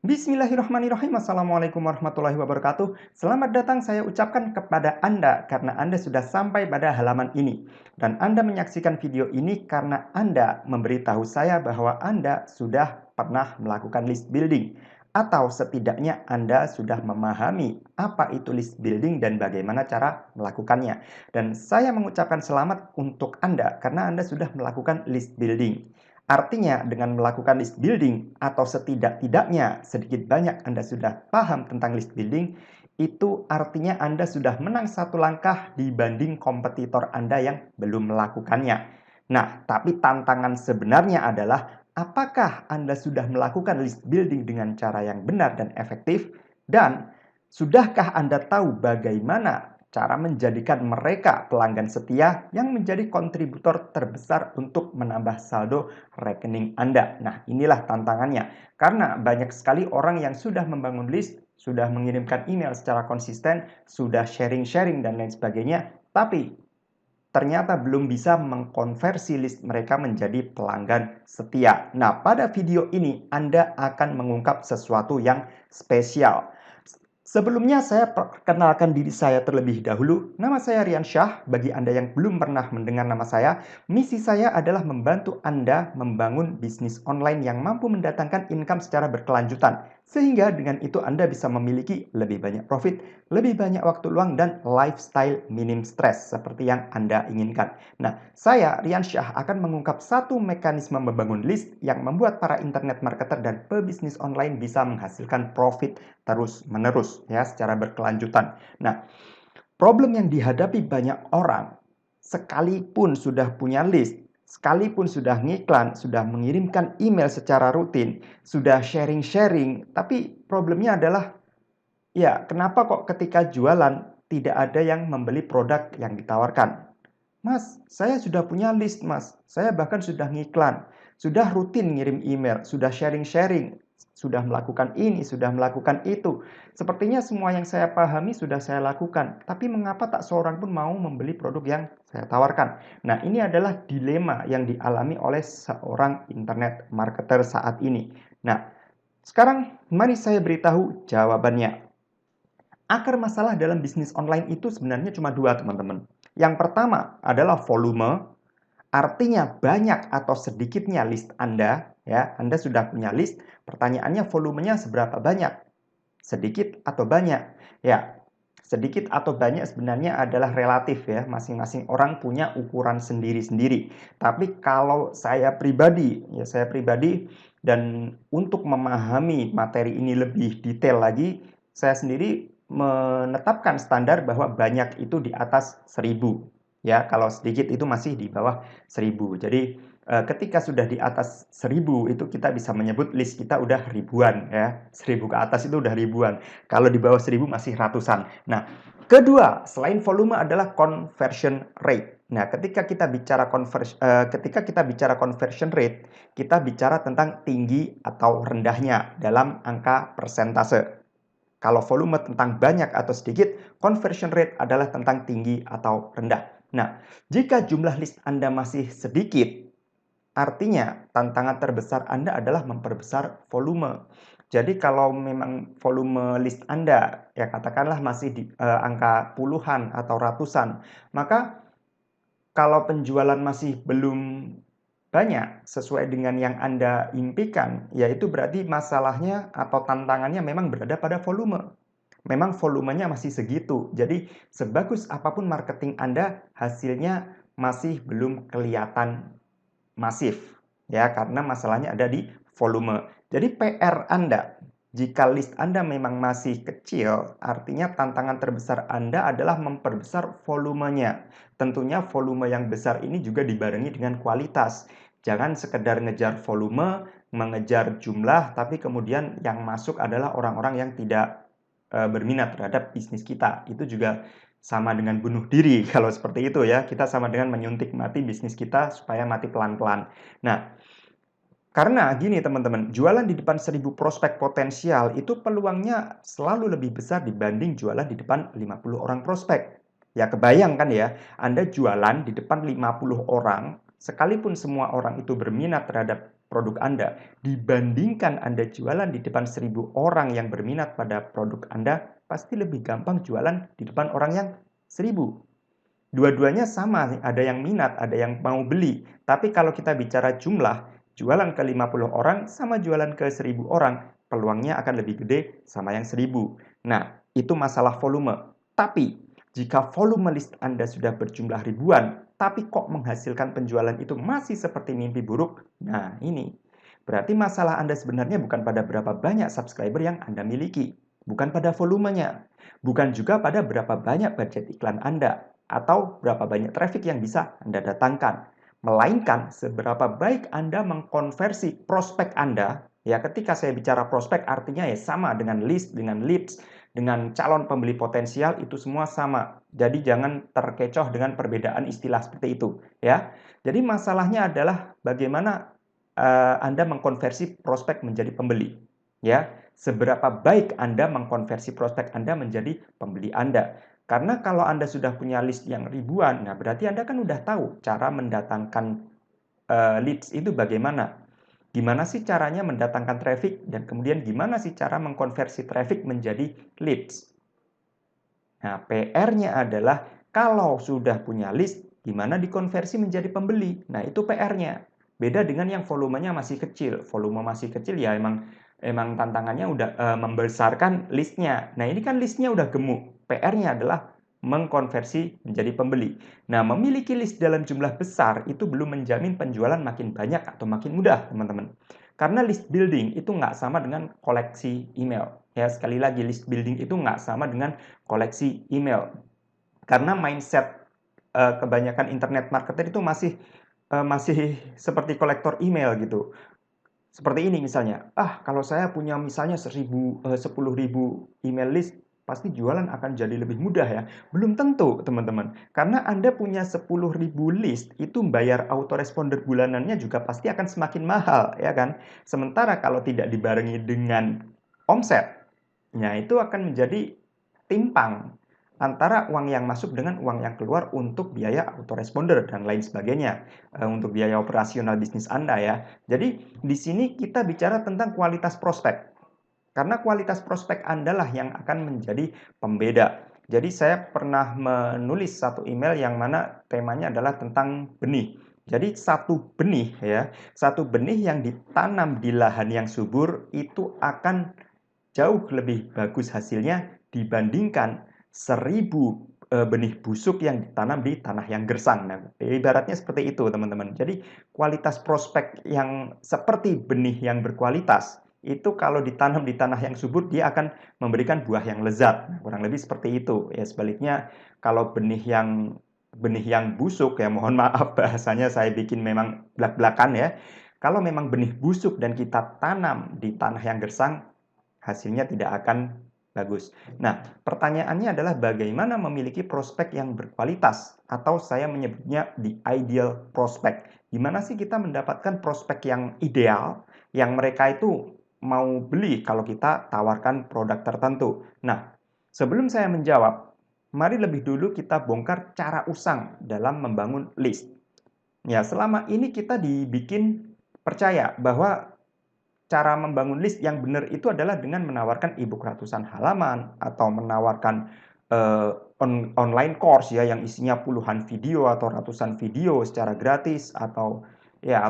Bismillahirrahmanirrahim. Assalamualaikum warahmatullahi wabarakatuh. Selamat datang saya ucapkan kepada Anda karena Anda sudah sampai pada halaman ini. Dan Anda menyaksikan video ini karena Anda memberitahu saya bahwa Anda sudah pernah melakukan list building. Atau setidaknya Anda sudah memahami apa itu list building dan bagaimana cara melakukannya. Dan saya mengucapkan selamat untuk Anda karena Anda sudah melakukan list building. Artinya, dengan melakukan list building atau setidak-tidaknya sedikit banyak Anda sudah paham tentang list building, itu artinya Anda sudah menang satu langkah dibanding kompetitor Anda yang belum melakukannya. Nah, tapi tantangan sebenarnya adalah apakah Anda sudah melakukan list building dengan cara yang benar dan efektif, dan sudahkah Anda tahu bagaimana cara menjadikan mereka pelanggan setia yang menjadi kontributor terbesar untuk menambah saldo rekening Anda. Nah, inilah tantangannya. Karena banyak sekali orang yang sudah membangun list, sudah mengirimkan email secara konsisten, sudah sharing-sharing dan lain sebagainya, tapi ternyata belum bisa mengkonversi list mereka menjadi pelanggan setia. Nah, pada video ini Anda akan mengungkap sesuatu yang spesial. Sebelumnya saya perkenalkan diri saya terlebih dahulu. Nama saya Rian Syah. Bagi Anda yang belum pernah mendengar nama saya, misi saya adalah membantu Anda membangun bisnis online yang mampu mendatangkan income secara berkelanjutan. Sehingga dengan itu Anda bisa memiliki lebih banyak profit, lebih banyak waktu luang, dan lifestyle minim stres seperti yang Anda inginkan. Nah, saya Rian Syah akan mengungkap satu mekanisme membangun list yang membuat para internet marketer dan pebisnis online bisa menghasilkan profit terus-menerus ya secara berkelanjutan. Nah, problem yang dihadapi banyak orang sekalipun sudah punya list, sekalipun sudah ngiklan, sudah mengirimkan email secara rutin, sudah sharing-sharing, tapi problemnya adalah ya, kenapa kok ketika jualan tidak ada yang membeli produk yang ditawarkan? Mas, saya sudah punya list, Mas. Saya bahkan sudah ngiklan, sudah rutin ngirim email, sudah sharing-sharing, sudah melakukan ini, sudah melakukan itu. Sepertinya semua yang saya pahami sudah saya lakukan, tapi mengapa tak seorang pun mau membeli produk yang saya tawarkan? Nah, ini adalah dilema yang dialami oleh seorang internet marketer saat ini. Nah, sekarang mari saya beritahu jawabannya. Akar masalah dalam bisnis online itu sebenarnya cuma dua, teman-teman. Yang pertama adalah volume, artinya banyak atau sedikitnya list Anda, ya. Anda sudah punya list, pertanyaannya volumenya seberapa banyak? Sedikit atau banyak? Ya, sedikit atau banyak sebenarnya adalah relatif ya, masing-masing orang punya ukuran sendiri-sendiri. Tapi kalau saya pribadi, dan untuk memahami materi ini lebih detail lagi, saya sendiri menetapkan standar bahwa banyak itu di atas 1000. Ya, kalau sedikit itu masih di bawah 1000. Jadi ketika sudah di atas 1000 itu kita bisa menyebut list kita udah ribuan ya. 1000 ke atas itu udah ribuan. Kalau di bawah 1000 masih ratusan. Nah, kedua, selain volume adalah conversion rate. Nah, ketika kita bicara conversion rate, kita bicara tentang tinggi atau rendahnya dalam angka persentase. Kalau volume tentang banyak atau sedikit, conversion rate adalah tentang tinggi atau rendah. Nah, jika jumlah list Anda masih sedikit, artinya tantangan terbesar Anda adalah memperbesar volume. Jadi kalau memang volume list Anda ya katakanlah masih di angka puluhan atau ratusan, maka kalau penjualan masih belum banyak sesuai dengan yang Anda impikan, yaitu berarti masalahnya atau tantangannya memang berada pada volume. Memang volumenya masih segitu. Jadi sebagus apapun marketing Anda, hasilnya masih belum kelihatan masif. Ya, karena masalahnya ada di volume. Jadi PR Anda, jika list Anda memang masih kecil, artinya tantangan terbesar Anda adalah memperbesar volumenya. Tentunya volume yang besar ini juga dibarengi dengan kualitas. Jangan sekedar ngejar volume, mengejar jumlah, tapi kemudian yang masuk adalah orang-orang yang tidak berminat terhadap bisnis kita. Itu juga sama dengan bunuh diri kalau seperti itu ya. Kita sama dengan menyuntik mati bisnis kita supaya mati pelan-pelan. Nah, karena gini teman-teman, jualan di depan 1000 prospek potensial itu peluangnya selalu lebih besar dibanding jualan di depan 50 orang prospek. Ya kebayang kan ya, Anda jualan di depan 50 orang, sekalipun semua orang itu berminat terhadap produk Anda. Dibandingkan Anda jualan di depan 1.000 orang yang berminat pada produk Anda, pasti lebih gampang jualan di depan orang yang 1.000. Dua-duanya sama, ada yang minat, ada yang mau beli. Tapi kalau kita bicara jumlah, jualan ke 50 orang sama jualan ke 1.000 orang, peluangnya akan lebih gede sama yang 1.000. Nah, itu masalah volume. Tapi, jika volume list Anda sudah berjumlah ribuan, tapi kok menghasilkan penjualan itu masih seperti mimpi buruk, nah ini. Berarti masalah Anda sebenarnya bukan pada berapa banyak subscriber yang Anda miliki, bukan pada volumenya, bukan juga pada berapa banyak budget iklan Anda, atau berapa banyak traffic yang bisa Anda datangkan, melainkan seberapa baik Anda mengkonversi prospek Anda. Ya, ketika saya bicara prospek artinya ya sama dengan list, dengan leads, dengan calon pembeli potensial, itu semua sama. Jadi jangan terkecoh dengan perbedaan istilah seperti itu, ya. Jadi masalahnya adalah bagaimana Anda mengkonversi prospek menjadi pembeli, ya. Seberapa baik Anda mengkonversi prospek Anda menjadi pembeli Anda. Karena kalau Anda sudah punya list yang ribuan, nah berarti Anda kan udah tahu cara mendatangkan leads itu bagaimana. Gimana sih caranya mendatangkan traffic dan kemudian gimana sih cara mengkonversi traffic menjadi leads. Nah, PR-nya adalah kalau sudah punya list, gimana dikonversi menjadi pembeli. Nah, itu PR-nya. Beda dengan yang volumenya masih kecil. Volume masih kecil ya emang tantangannya udah membesarkan listnya. Nah, ini kan listnya udah gemuk. PR-nya adalah mengkonversi menjadi pembeli. Nah, memiliki list dalam jumlah besar itu belum menjamin penjualan makin banyak atau makin mudah, teman-teman. Karena list building itu nggak sama dengan koleksi email. Ya, sekali lagi, list building itu nggak sama dengan koleksi email. Karena mindset kebanyakan internet marketer itu masih seperti kolektor email gitu. Seperti ini misalnya, kalau saya punya misalnya 10.000 email list, pasti jualan akan jadi lebih mudah ya. Belum tentu, teman-teman. Karena Anda punya 10.000 list, itu bayar autoresponder bulanannya juga pasti akan semakin mahal, ya kan? Sementara kalau tidak dibarengi dengan omset, nah itu akan menjadi timpang antara uang yang masuk dengan uang yang keluar untuk biaya autoresponder dan lain sebagainya, untuk biaya operasional bisnis Anda ya. Jadi di sini kita bicara tentang kualitas prospek. Karena kualitas prospek Anda lah yang akan menjadi pembeda. Jadi saya pernah menulis satu email yang mana temanya adalah tentang benih. Jadi satu benih yang ditanam di lahan yang subur itu akan jauh lebih bagus hasilnya dibandingkan 1.000 benih busuk yang ditanam di tanah yang gersang. Nah, ibaratnya seperti itu, teman-teman. Jadi, kualitas prospek yang seperti benih yang berkualitas, itu kalau ditanam di tanah yang subur, dia akan memberikan buah yang lezat. Nah, kurang lebih seperti itu. Ya, sebaliknya, kalau benih yang busuk, ya mohon maaf bahasanya saya bikin memang belak-belakan ya. Kalau memang benih busuk dan kita tanam di tanah yang gersang, hasilnya tidak akan bagus. Nah, pertanyaannya adalah bagaimana memiliki prospek yang berkualitas atau saya menyebutnya the ideal prospect. Gimana sih kita mendapatkan prospek yang ideal yang mereka itu mau beli kalau kita tawarkan produk tertentu. Nah, sebelum saya menjawab, mari lebih dulu kita bongkar cara usang dalam membangun list. Ya, selama ini kita dibikin percaya bahwa cara membangun list yang benar itu adalah dengan menawarkan e-book ratusan halaman atau menawarkan online course ya yang isinya puluhan video atau ratusan video secara gratis atau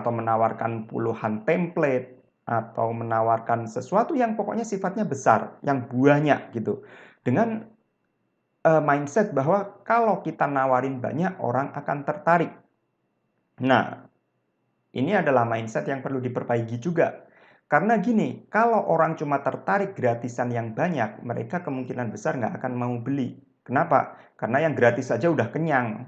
menawarkan puluhan template atau menawarkan sesuatu yang pokoknya sifatnya besar, yang buahnya gitu. Dengan mindset bahwa kalau kita nawarin banyak orang akan tertarik. Nah, ini adalah mindset yang perlu diperbaiki juga. Karena gini, kalau orang cuma tertarik gratisan yang banyak, mereka kemungkinan besar nggak akan mau beli. Kenapa? Karena yang gratis saja udah kenyang.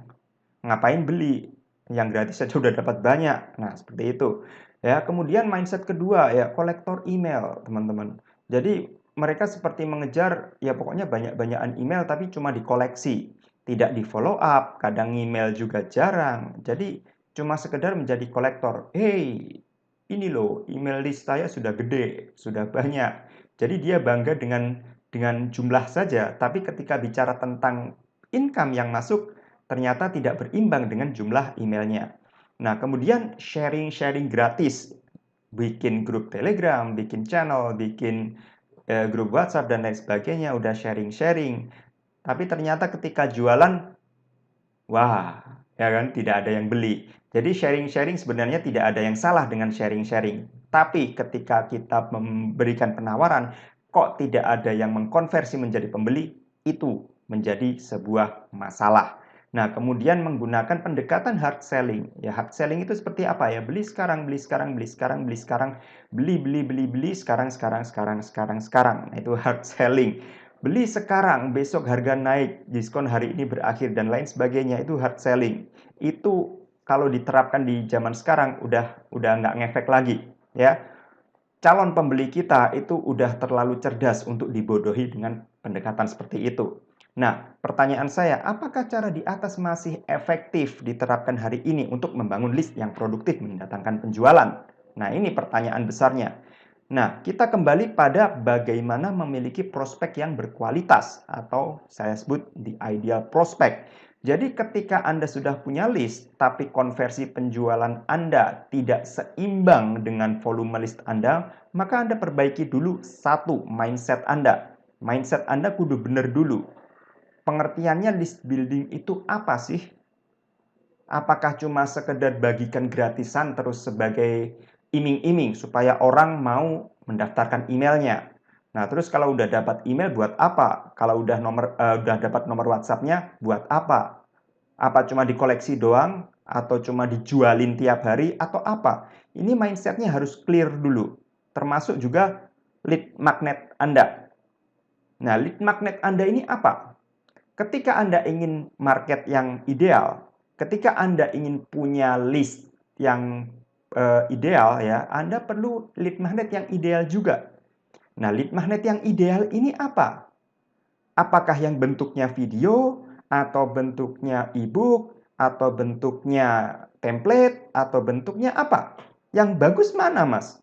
Ngapain beli? Yang gratis saja udah dapat banyak. Nah, seperti itu. Ya, kemudian mindset kedua ya, kolektor email, teman-teman. Jadi, mereka seperti mengejar ya pokoknya banyak-banyakan email tapi cuma dikoleksi, tidak di follow up, kadang email juga jarang. Jadi, cuma sekedar menjadi kolektor. Hey, ini loh, email list saya sudah gede, sudah banyak. Jadi dia bangga dengan jumlah saja, tapi ketika bicara tentang income yang masuk, ternyata tidak berimbang dengan jumlah emailnya. Nah, kemudian sharing-sharing gratis. bikin grup Telegram, bikin channel, bikin grup WhatsApp dan lain sebagainya, udah sharing-sharing. Tapi ternyata ketika jualan, wah, ya kan tidak ada yang beli. Jadi sharing-sharing sebenarnya tidak ada yang salah dengan sharing-sharing. Tapi ketika kita memberikan penawaran, kok tidak ada yang mengkonversi menjadi pembeli, itu menjadi sebuah masalah. Nah, kemudian menggunakan pendekatan hard selling. Ya, hard selling itu seperti apa ya? Beli sekarang, beli sekarang, beli sekarang, beli sekarang, beli sekarang, sekarang, sekarang, sekarang, sekarang. Nah, itu hard selling. Beli sekarang, besok harga naik, diskon hari ini berakhir, dan lain sebagainya, itu hard selling. Itu kalau diterapkan di zaman sekarang udah nggak ngefek lagi, ya. Calon pembeli kita itu udah terlalu cerdas untuk dibodohi dengan pendekatan seperti itu. Nah, pertanyaan saya, apakah cara di atas masih efektif diterapkan hari ini untuk membangun list yang produktif mendatangkan penjualan? Nah, ini pertanyaan besarnya. Nah, kita kembali pada bagaimana memiliki prospek yang berkualitas atau saya sebut the ideal prospect. Jadi ketika Anda sudah punya list, tapi konversi penjualan Anda tidak seimbang dengan volume list Anda, maka Anda perbaiki dulu satu, mindset Anda. Mindset Anda kudu benar dulu. Pengertiannya list building itu apa sih? Apakah cuma sekedar bagikan gratisan terus sebagai iming-iming supaya orang mau mendaftarkan emailnya? Nah, terus kalau udah dapat email buat apa? Kalau udah dapat nomor WhatsApp-nya buat apa? Apa cuma dikoleksi doang atau cuma dijualin tiap hari atau apa? Ini mindset-nya harus clear dulu. Termasuk juga lead magnet Anda. Nah, lead magnet Anda ini apa? Ketika Anda ingin market yang ideal, ketika Anda ingin punya list yang ideal ya, Anda perlu lead magnet yang ideal juga. Nah, lead magnet yang ideal ini apa? Apakah yang bentuknya video, atau bentuknya e-book, atau bentuknya template, atau bentuknya apa? Yang bagus mana, Mas?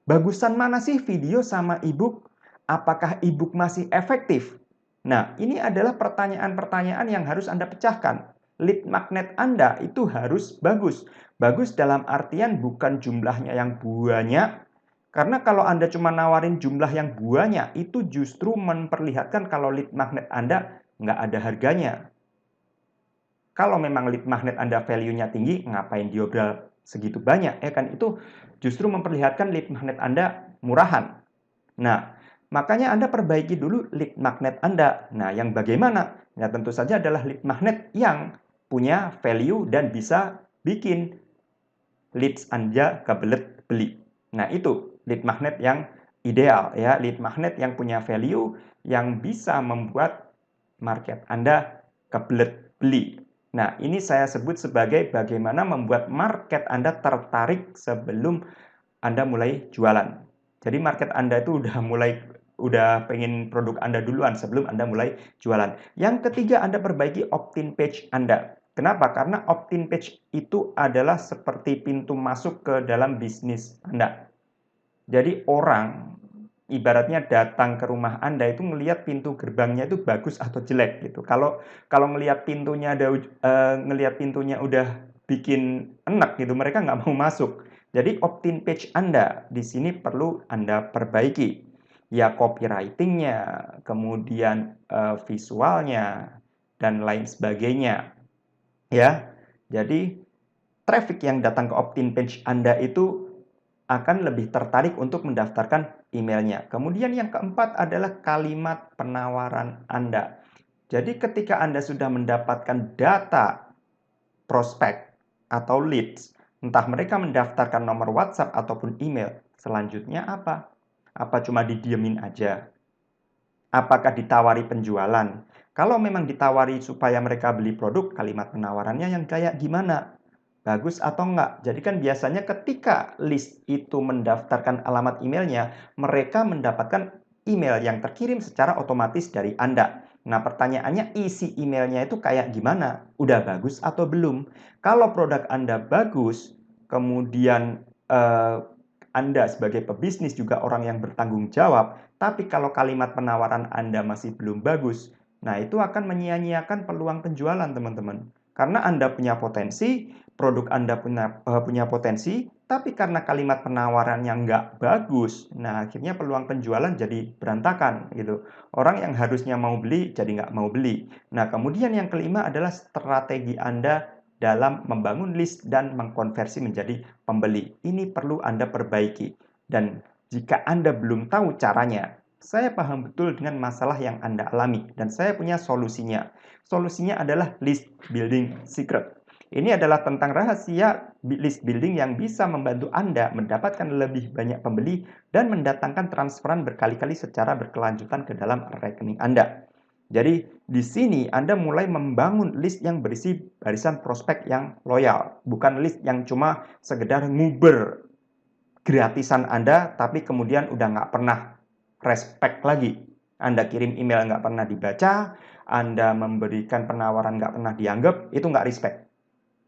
Bagusan mana sih video sama e-book? Apakah e-book masih efektif? Nah, ini adalah pertanyaan-pertanyaan yang harus Anda pecahkan. Lead magnet Anda itu harus bagus. Bagus dalam artian bukan jumlahnya yang banyak, karena kalau Anda cuma nawarin jumlah yang banyak, itu justru memperlihatkan kalau lead magnet Anda nggak ada harganya. Kalau memang lead magnet Anda value-nya tinggi, ngapain diobral segitu banyak? Ya kan, itu justru memperlihatkan lead magnet Anda murahan. Nah, makanya Anda perbaiki dulu lead magnet Anda. Nah, yang bagaimana? Ya, tentu saja adalah lead magnet yang punya value dan bisa bikin leads Anda kebelet beli. Nah, itu lead magnet yang ideal ya, lead magnet yang punya value yang bisa membuat market Anda kebelet beli. Nah, ini saya sebut sebagai bagaimana membuat market Anda tertarik sebelum Anda mulai jualan. Jadi market Anda itu udah pengen produk Anda duluan sebelum Anda mulai jualan. Yang ketiga, Anda perbaiki opt-in page Anda. Kenapa? Karena opt-in page itu adalah seperti pintu masuk ke dalam bisnis Anda. Jadi orang ibaratnya datang ke rumah Anda itu ngelihat pintu gerbangnya itu bagus atau jelek gitu. Kalau ngelihat ngelihat pintunya udah bikin enak gitu, mereka nggak mau masuk. Jadi opt-in page Anda di sini perlu Anda perbaiki. Ya copywriting-nya, kemudian visualnya, dan lain sebagainya. Ya, jadi traffic yang datang ke opt-in page Anda itu akan lebih tertarik untuk mendaftarkan emailnya. Kemudian yang keempat adalah kalimat penawaran Anda. Jadi ketika Anda sudah mendapatkan data prospek atau leads, entah mereka mendaftarkan nomor WhatsApp ataupun email, selanjutnya apa? Apa cuma didiemin aja? Apakah ditawari penjualan? Kalau memang ditawari supaya mereka beli produk, kalimat penawarannya yang kayak gimana? Bagus atau enggak? Jadi kan biasanya ketika list itu mendaftarkan alamat emailnya, mereka mendapatkan email yang terkirim secara otomatis dari Anda. Nah, pertanyaannya isi emailnya itu kayak gimana? Udah bagus atau belum? Kalau produk Anda bagus, kemudian Anda sebagai pebisnis juga orang yang bertanggung jawab, tapi kalau kalimat penawaran Anda masih belum bagus, nah itu akan menyia-nyiakan peluang penjualan, teman-teman. Karena Anda punya potensi, produk Anda punya potensi, tapi karena kalimat penawarannya nggak bagus, nah akhirnya peluang penjualan jadi berantakan gitu. Orang yang harusnya mau beli jadi nggak mau beli. Nah, kemudian yang kelima adalah strategi Anda dalam membangun list dan mengkonversi menjadi pembeli. Ini perlu Anda perbaiki. Dan jika Anda belum tahu caranya, saya paham betul dengan masalah yang Anda alami dan saya punya solusinya. Solusinya adalah list building secret. Ini adalah tentang rahasia list building yang bisa membantu Anda mendapatkan lebih banyak pembeli dan mendatangkan transferan berkali-kali secara berkelanjutan ke dalam rekening Anda. Jadi, di sini Anda mulai membangun list yang berisi barisan prospek yang loyal, bukan list yang cuma sekedar nguber gratisan Anda, tapi kemudian udah nggak pernah respect lagi. Anda kirim email nggak pernah dibaca, Anda memberikan penawaran nggak pernah dianggap, itu nggak respect.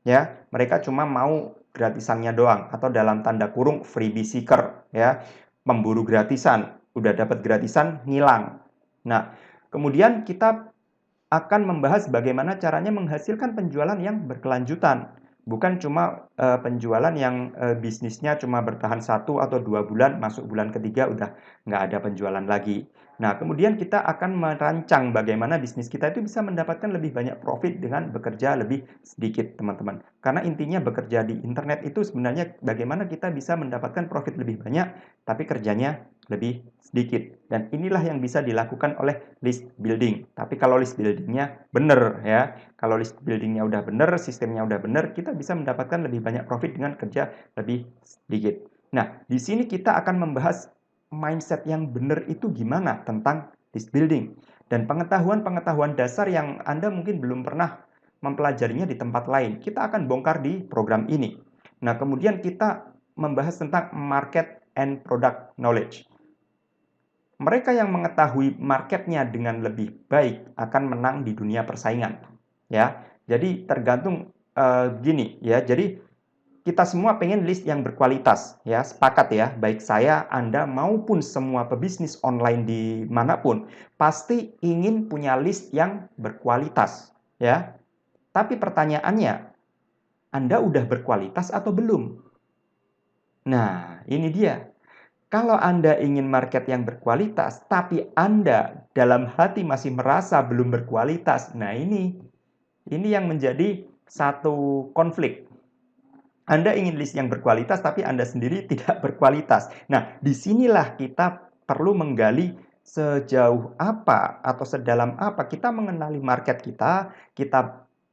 Ya, mereka cuma mau gratisannya doang, atau dalam tanda kurung freebie seeker, ya, pemburu gratisan, udah dapat gratisan, ngilang. Nah, kemudian kita akan membahas bagaimana caranya menghasilkan penjualan yang berkelanjutan. Bukan cuma penjualan yang bisnisnya cuma bertahan 1 atau 2 bulan, masuk bulan ketiga udah nggak ada penjualan lagi. Nah, kemudian kita akan merancang bagaimana bisnis kita itu bisa mendapatkan lebih banyak profit dengan bekerja lebih sedikit, teman-teman. Karena intinya bekerja di internet itu sebenarnya bagaimana kita bisa mendapatkan profit lebih banyak, tapi kerjanya lebih sedikit. Dan inilah yang bisa dilakukan oleh list building. Tapi kalau list buildingnya benar ya, kalau list buildingnya udah benar, sistemnya udah benar, kita bisa mendapatkan lebih banyak profit dengan kerja lebih sedikit. Nah, di sini kita akan membahas mindset yang benar itu gimana tentang list building. Dan pengetahuan-pengetahuan dasar yang Anda mungkin belum pernah mempelajarinya di tempat lain, kita akan bongkar di program ini. Nah, kemudian kita membahas tentang market and product knowledge. Mereka yang mengetahui marketnya dengan lebih baik akan menang di dunia persaingan. Ya, jadi tergantung gini ya. Jadi kita semua pengen list yang berkualitas ya, sepakat ya. Baik saya, Anda maupun semua pebisnis online dimanapun pasti ingin punya list yang berkualitas ya. Tapi pertanyaannya, Anda udah berkualitas atau belum? Nah, ini dia. Kalau Anda ingin market yang berkualitas, tapi Anda dalam hati masih merasa belum berkualitas, nah ini yang menjadi satu konflik. Anda ingin list yang berkualitas, tapi Anda sendiri tidak berkualitas. Nah, disinilah kita perlu menggali sejauh apa atau sedalam apa kita mengenali market kita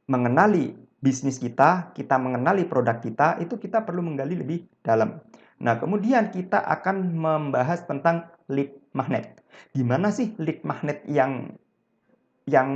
mengenali bisnis kita mengenali produk kita, itu kita perlu menggali lebih dalam. Nah, kemudian kita akan membahas tentang lead magnet. Gimana sih lead magnet yang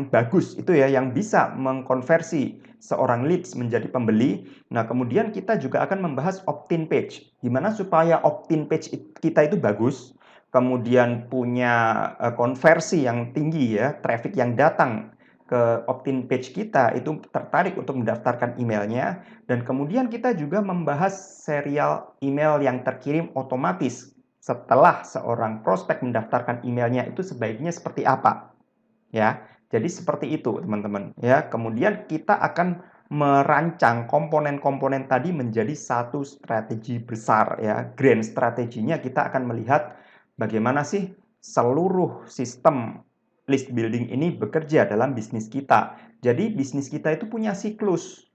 bagus itu ya, yang bisa mengkonversi seorang leads menjadi pembeli. Nah, kemudian kita juga akan membahas opt-in page. Gimana supaya opt-in page kita itu bagus, kemudian punya konversi yang tinggi ya, traffic yang datang ke opt-in page kita itu tertarik untuk mendaftarkan emailnya, dan kemudian kita juga membahas serial email yang terkirim otomatis setelah seorang prospek mendaftarkan emailnya itu sebaiknya seperti apa ya. Jadi seperti itu teman-teman ya. Kemudian kita akan merancang komponen-komponen tadi menjadi satu strategi besar ya. Grand strateginya kita akan melihat bagaimana sih seluruh sistem list building ini bekerja dalam bisnis kita. Jadi bisnis kita itu punya siklus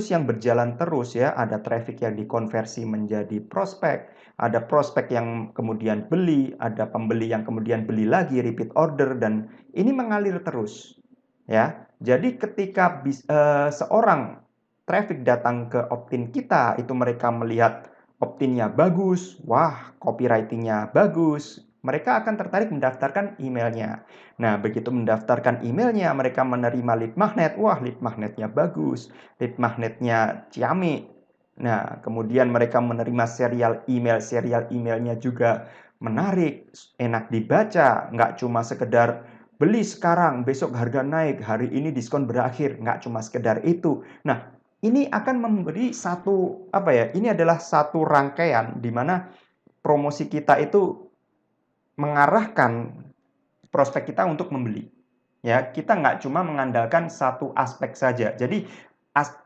yang berjalan terus ya. Ada traffic yang dikonversi menjadi prospek, ada prospek yang kemudian beli, ada pembeli yang kemudian beli lagi, repeat order, dan ini mengalir terus ya. Jadi ketika seorang traffic datang ke opt-in kita, itu mereka melihat opt-innya bagus, wah copywritingnya bagus, mereka akan tertarik mendaftarkan emailnya. Nah, begitu mendaftarkan emailnya, mereka menerima lead magnet. Wah, lead magnetnya bagus, lead magnetnya ciamik. Nah, kemudian mereka menerima serial emailnya juga menarik, enak dibaca, nggak cuma sekedar beli sekarang, besok harga naik, hari ini diskon berakhir, nggak cuma sekedar itu. Nah, ini akan memberi satu, apa ya, ini adalah satu rangkaian di mana promosi kita itu mengarahkan prospek kita untuk membeli. Ya, kita nggak cuma mengandalkan satu aspek saja. Jadi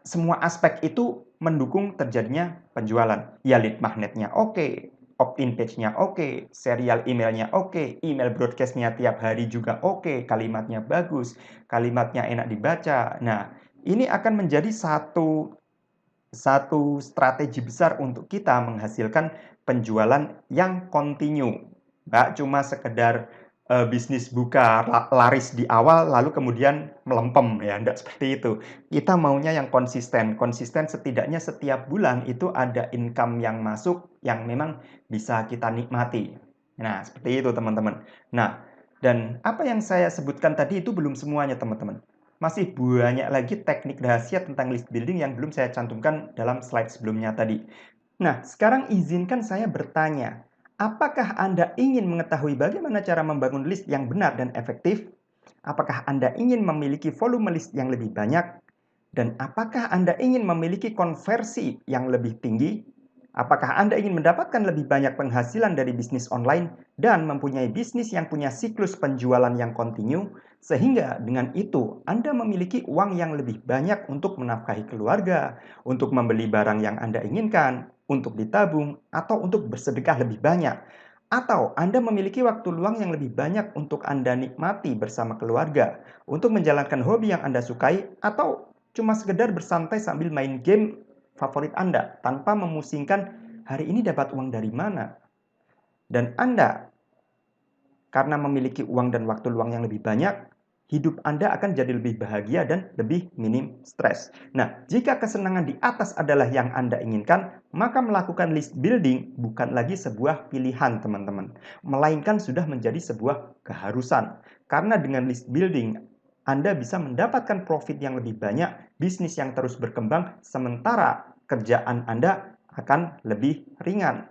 semua aspek itu mendukung terjadinya penjualan. Ya lead magnetnya oke, opt-in page-nya oke, serial emailnya oke, email broadcast-nya tiap hari juga oke, kalimatnya bagus, kalimatnya enak dibaca. Nah, ini akan menjadi satu strategi besar untuk kita menghasilkan penjualan yang kontinu. Nggak cuma sekedar bisnis buka laris di awal lalu kemudian melempem ya, enggak seperti itu. Kita maunya yang konsisten. Konsisten setidaknya setiap bulan itu ada income yang masuk yang memang bisa kita nikmati. Nah, seperti itu teman-teman. Nah, dan apa yang saya sebutkan tadi itu belum semuanya teman-teman. Masih banyak lagi teknik rahasia tentang list building yang belum saya cantumkan dalam slide sebelumnya tadi. Nah, sekarang izinkan saya bertanya, apakah Anda ingin mengetahui bagaimana cara membangun list yang benar dan efektif? Apakah Anda ingin memiliki volume list yang lebih banyak? Dan apakah Anda ingin memiliki konversi yang lebih tinggi? Apakah Anda ingin mendapatkan lebih banyak penghasilan dari bisnis online dan mempunyai bisnis yang punya siklus penjualan yang kontinu, sehingga dengan itu Anda memiliki uang yang lebih banyak untuk menafkahi keluarga, untuk membeli barang yang Anda inginkan, untuk ditabung, atau untuk bersedekah lebih banyak? Atau Anda memiliki waktu luang yang lebih banyak untuk Anda nikmati bersama keluarga, untuk menjalankan hobi yang Anda sukai, atau cuma sekedar bersantai sambil main game favorit Anda tanpa memusingkan hari ini dapat uang dari mana. Dan Anda karena memiliki uang dan waktu luang yang lebih banyak, hidup Anda akan jadi lebih bahagia dan lebih minim stres. Nah, jika kesenangan di atas adalah yang Anda inginkan, maka melakukan list building bukan lagi sebuah pilihan, teman-teman, melainkan sudah menjadi sebuah keharusan. Karena dengan list building, Anda bisa mendapatkan profit yang lebih banyak, bisnis yang terus berkembang, sementara kerjaan Anda akan lebih ringan.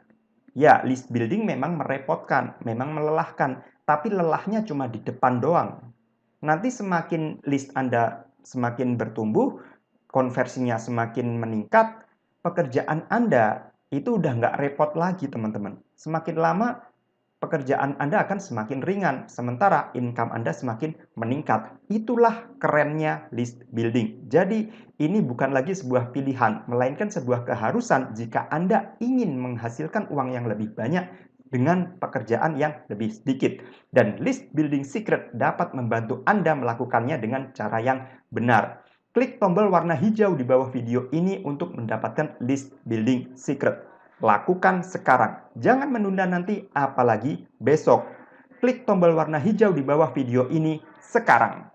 Ya, list building memang merepotkan, memang melelahkan, tapi lelahnya cuma di depan doang. Nanti semakin list Anda semakin bertumbuh, konversinya semakin meningkat, pekerjaan Anda itu udah nggak repot lagi, teman-teman. Semakin lama, pekerjaan Anda akan semakin ringan, sementara income Anda semakin meningkat. Itulah kerennya list building. Jadi, ini bukan lagi sebuah pilihan, melainkan sebuah keharusan jika Anda ingin menghasilkan uang yang lebih banyak dengan pekerjaan yang lebih sedikit. Dan list building secret dapat membantu Anda melakukannya dengan cara yang benar. Klik tombol warna hijau di bawah video ini untuk mendapatkan list building secret. Lakukan sekarang, jangan menunda nanti apalagi besok. Klik tombol warna hijau di bawah video ini sekarang.